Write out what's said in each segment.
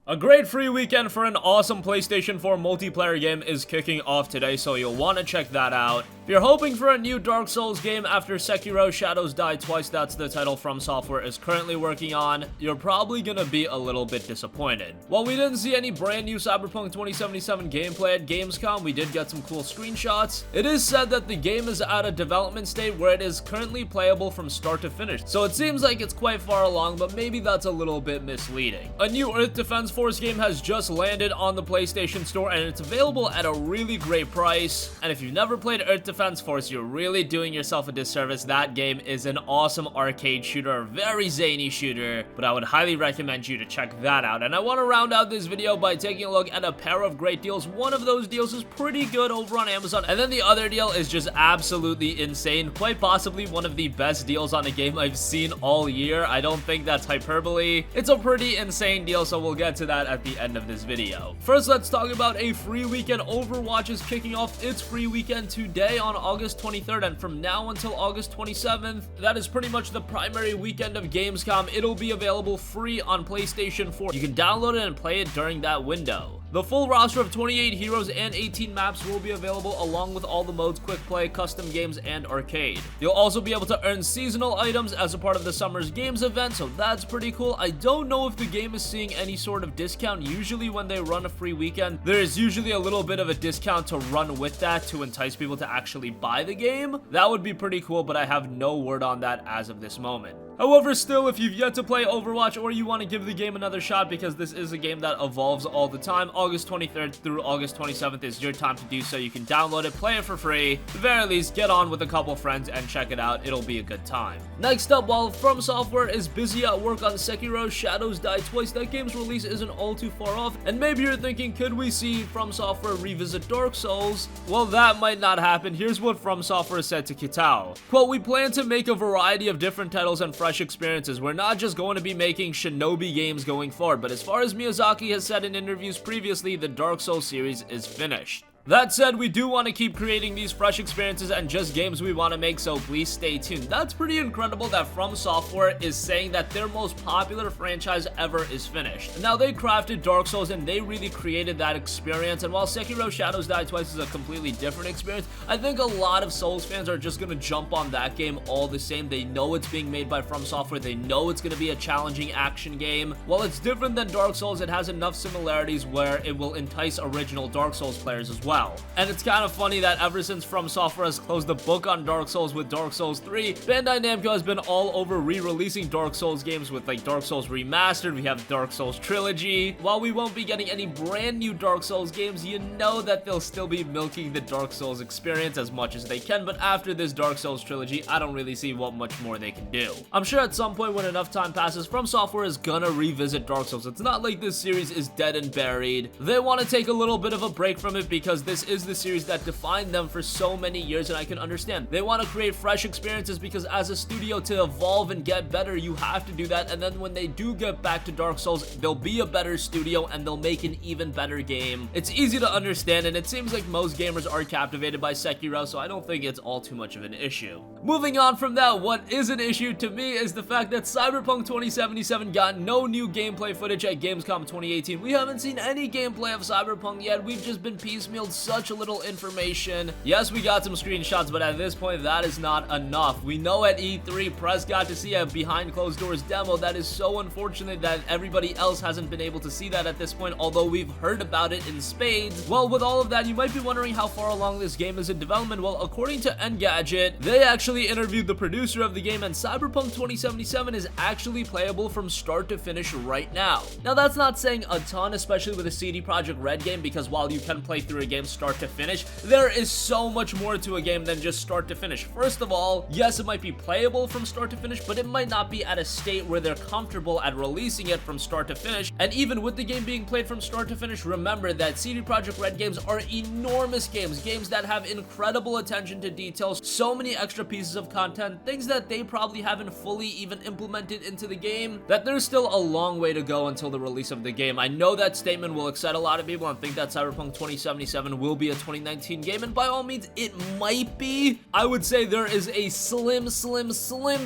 A great free weekend for an awesome PlayStation 4 multiplayer game is kicking off today, so you'll want to check that out. If you're hoping for a new Dark Souls game after Sekiro Shadows Die Twice, that's the title FromSoftware is currently working on, you're probably gonna be a little bit disappointed. While we didn't see any brand new Cyberpunk 2077 gameplay at Gamescom, we did get some cool screenshots. It is said that the game is at a development state where it is currently playable from start to finish, so it seems like it's quite far along, but maybe that's a little bit misleading. A new Earth Defense Force game has just landed on the PlayStation Store, and it's available at a really great price. And if you've never played Earth Defense Force, you're really doing yourself a disservice. That game is an awesome arcade shooter, a very zany shooter, but I would highly recommend you to check that out. And I want to round out this video by taking a look at a pair of great deals. One of those deals is pretty good over on Amazon, and then the other deal is just absolutely insane, quite possibly one of the best deals on a game I've seen all year. I don't think that's hyperbole. It's a pretty insane deal, so we'll get to that at the end of this video. First, let's talk about a free weekend. Overwatch is kicking off its free weekend today on August 23rd, and from now until August 27th, that is pretty much the primary weekend of Gamescom. It'll be available free on PlayStation 4. You can download it and play it during that window. The full roster of 28 heroes and 18 maps will be available, along with all the modes, quick play, custom games, and arcade. You'll also be able to earn seasonal items as a part of the Summer's Games event, so that's pretty cool. I don't know if the game is seeing any sort of discount. Usually when they run a free weekend, there is usually a little bit of a discount to run with that to entice people to actually buy the game. That would be pretty cool, but I have no word on that as of this moment. However, still, if you've yet to play Overwatch or you want to give the game another shot, because this is a game that evolves all the time, August 23rd through August 27th is your time to do so. You can download it, play it for free. At the very least, get on with a couple friends and check it out. It'll be a good time. Next up, while FromSoftware is busy at work on Sekiro Shadows Die Twice, that game's release isn't all too far off, and maybe you're thinking, could we see FromSoftware revisit Dark Souls? Well, that might not happen. Here's what FromSoftware said to Kitao. Quote, "We plan to make a variety of different titles and fresh experiences. We're not just going to be making Shinobi games going forward, but as far as Miyazaki has said in interviews previously, the Dark Souls series is finished. That said, we do want to keep creating these fresh experiences and just games we want to make, so please stay tuned." That's pretty incredible that FromSoftware is saying that their most popular franchise ever is finished. Now, they crafted Dark Souls and they really created that experience, and while Sekiro Shadows Die Twice is a completely different experience, I think a lot of Souls fans are just going to jump on that game all the same. They know it's being made by FromSoftware. They know it's going to be a challenging action game. While it's different than Dark Souls, it has enough similarities where it will entice original Dark Souls players as well. And it's kind of funny that ever since FromSoftware has closed the book on Dark Souls with Dark Souls 3, Bandai Namco has been all over re-releasing Dark Souls games with like Dark Souls Remastered. We have Dark Souls Trilogy. While we won't be getting any brand new Dark Souls games, you know that they'll still be milking the Dark Souls experience as much as they can, but after this Dark Souls Trilogy, I don't really see what much more they can do. I'm sure at some point when enough time passes, FromSoftware is gonna revisit Dark Souls. It's not like this series is dead and buried. They want to take a little bit of a break from it because this is the series that defined them for so many years, and I can understand. They want to create fresh experiences because as a studio, to evolve and get better, you have to do that, and then when they do get back to Dark Souls, they'll be a better studio and they'll make an even better game. It's easy to understand, and it seems like most gamers are captivated by Sekiro, so I don't think it's all too much of an issue. Moving on from that, what is an issue to me is the fact that Cyberpunk 2077 got no new gameplay footage at Gamescom 2018. We haven't seen any gameplay of Cyberpunk yet. We've just been piecemealed such a little information. Yes, we got some screenshots, but at this point, that is not enough. We know at E3, press got to see a behind closed doors demo. That is so unfortunate that everybody else hasn't been able to see that at this point, although we've heard about it in spades. Well, with all of that, you might be wondering how far along this game is in development. Well, according to Engadget, they actually interviewed the producer of the game, and Cyberpunk 2077 is actually playable from start to finish right now. Now, that's not saying a ton, especially with a CD Projekt Red game, because while you can play through a game start to finish, there is so much more to a game than just start to finish. First of all, yes, it might be playable from start to finish, but it might not be at a state where they're comfortable at releasing it from start to finish. And even with the game being played from start to finish, remember that CD Projekt Red games are enormous games that have incredible attention to details, so many extra pieces pieces of content, things that they probably haven't fully even implemented into the game, that there's still a long way to go until the release of the game. I know that statement will excite a lot of people and think that Cyberpunk 2077 will be a 2019 game, and by all means, it might be. I would say there is a slim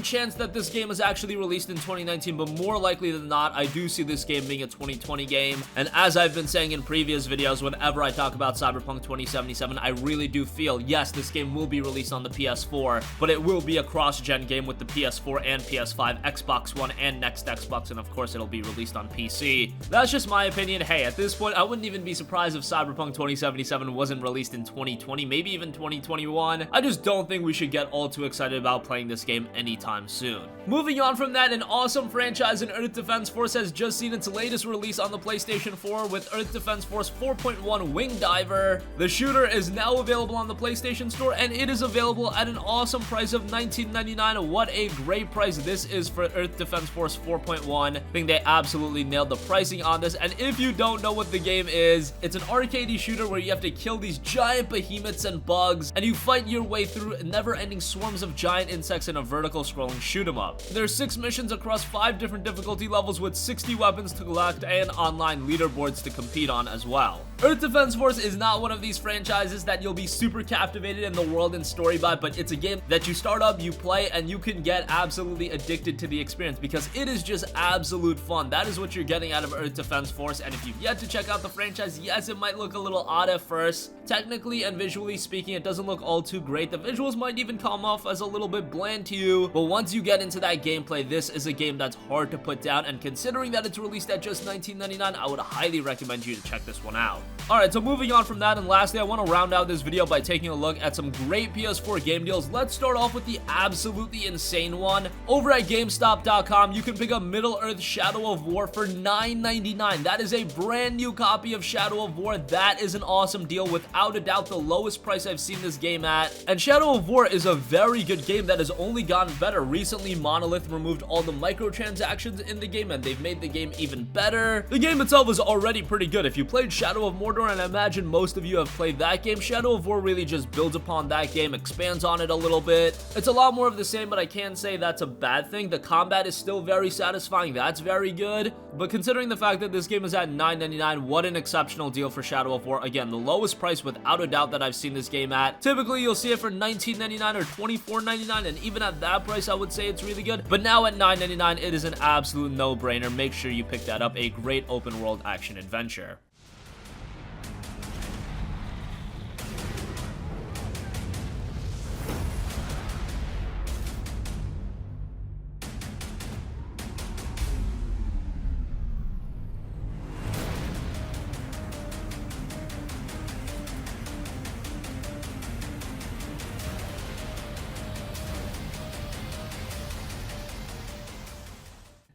chance that this game is actually released in 2019, but more likely than not, I do see this game being a 2020 game. And as I've been saying in previous videos, whenever I talk about Cyberpunk 2077, I really do feel, yes, this game will be released on the PS4, but it will be a cross-gen game with the PS4 and PS5, Xbox One, and next Xbox, and of course, it'll be released on PC. That's just my opinion. Hey, at this point, I wouldn't even be surprised if Cyberpunk 2077 wasn't released in 2020, maybe even 2021. I just don't think we should get all too excited about playing this game anytime soon. Moving on from that, an awesome franchise in Earth Defense Force has just seen its latest release on the PlayStation 4 with Earth Defense Force 4.1 Wing Diver. The shooter is now available on the PlayStation Store, and it is available at an awesome price of $19.99. What a great price this is for Earth Defense Force 4.1. I think they absolutely nailed the pricing on this, and if you don't know what the game is, it's an arcadey shooter where you have to kill these giant behemoths and bugs, and you fight your way through never-ending swarms of giant insects in a vertical scrolling shoot 'em up. There's 6 missions across 5 different difficulty levels with 60 weapons to collect and online leaderboards to compete on as well. Earth Defense Force is not one of these franchises that you'll be super captivated in the world and story by, but it's a game that you start up, you play, and you can get absolutely addicted to the experience because it is just absolute fun. That is what you're getting out of Earth Defense Force, and if you've yet to check out the franchise, yes, it might look a little odd at first. Technically and visually speaking, it doesn't look all too great. The visuals might even come off as a little bit bland to you, but once you get into that gameplay, this is a game that's hard to put down, and considering that it's released at just $19.99, I would highly recommend you to check this one out. Alright, so moving on from that, and lastly, I want to round out this video by taking a look at some great PS4 game deals. Let's start off with the absolutely insane one. Over at GameStop.com, you can pick up Middle-earth Shadow of War for $9.99. That is a brand new copy of Shadow of War. That is an awesome deal, without a doubt the lowest price I've seen this game at. And Shadow of War is a very good game that has only gotten better. Recently, Monolith removed all the microtransactions in the game, and they've made the game even better. The game itself is already pretty good. If you played Shadow of Mordor, and I imagine most of you have played that game, Shadow of War really just builds upon that game, expands on it a little bit. It's a lot more of the same, but I can't say that's a bad thing. The combat is still very satisfying. That's very good. But considering the fact that this game is at $9.99, what an exceptional deal for Shadow of War. Again, the lowest price without a doubt that I've seen this game at. Typically, you'll see it for $19.99 or $24.99, and even at that price, I would say it's really good. But now at $9.99, it is an absolute no-brainer. Make sure you pick that up. A great open-world action adventure.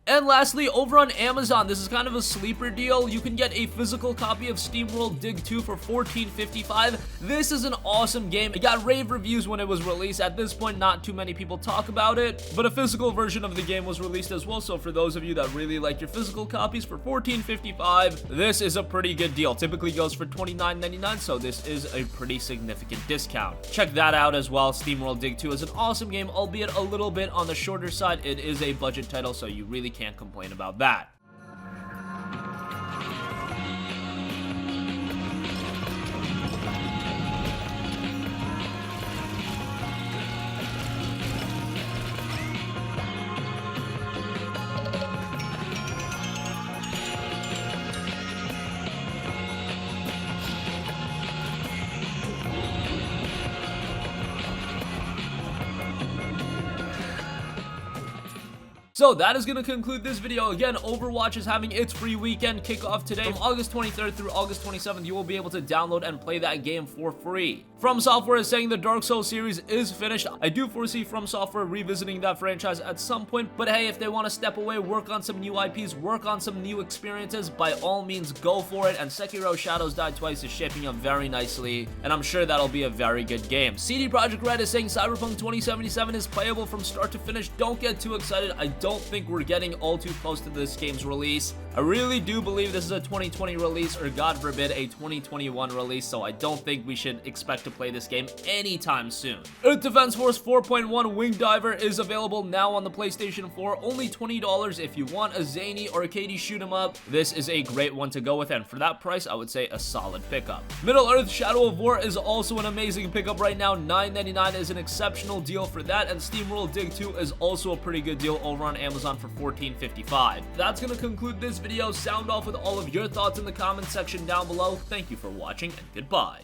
And lastly, over on Amazon, this is kind of a sleeper deal. You can get a physical copy of SteamWorld Dig 2 for $14.55. This is an awesome game. It got rave reviews when it was released. At this point, not too many people talk about it, but a physical version of the game was released as well. So for those of you that really like your physical copies for $14.55, this is a pretty good deal. Typically goes for $29.99, so this is a pretty significant discount. Check that out as well. SteamWorld Dig 2 is an awesome game, albeit a little bit on the shorter side. It is a budget title, so you really can't complain about that. So that is going to conclude this video. Again, Overwatch is having its free weekend kickoff today. From August 23rd through August 27th, you will be able to download and play that game for free. FromSoftware is saying the Dark Souls series is finished. I do foresee FromSoftware revisiting that franchise at some point, but hey, if they want to step away, work on some new IPs, work on some new experiences, by all means, go for it. And Sekiro Shadows Die Twice is shaping up very nicely, and I'm sure that'll be a very good game. CD Projekt Red is saying Cyberpunk 2077 is playable from start to finish. Don't get too excited. I don't think we're getting all too close to this game's release. I really do believe this is a 2020 release, or God forbid, a 2021 release, so I don't think we should expect to play this game anytime soon. Earth Defense Force 4.1 Wing Diver is available now on the PlayStation 4, only $20 if you want a zany arcadey shoot 'em up. This is a great one to go with, and for that price, I would say a solid pickup. Middle-earth Shadow of War is also an amazing pickup right now. $9.99 is an exceptional deal for that, and SteamWorld Dig 2 is also a pretty good deal over on Amazon for $14.55. That's gonna conclude this video. Sound off with all of your thoughts in the comments section down below. Thank you for watching, and goodbye.